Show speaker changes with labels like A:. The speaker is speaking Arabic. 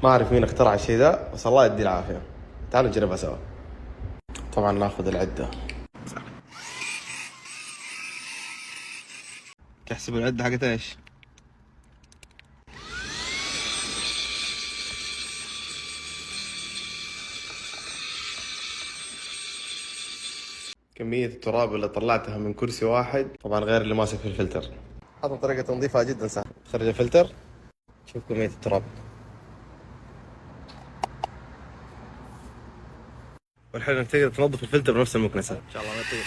A: ما أعرف مين اخترع الشيء ذا، بس الله يدي العافية. تعالوا نجربها سوا. طبعا ناخذ العدة. تحسب العدة حقت ايش؟ كمية التراب اللي طلعتها من كرسي واحد، طبعا غير اللي ماسك في الفلتر. هذا طريقة تنظيفها جدا سهلة. خرج الفلتر، شوف كمية التراب. والحلو انك تقدر تنظف الفلتر بنفس المكنسة. ان شاء الله ما يطير.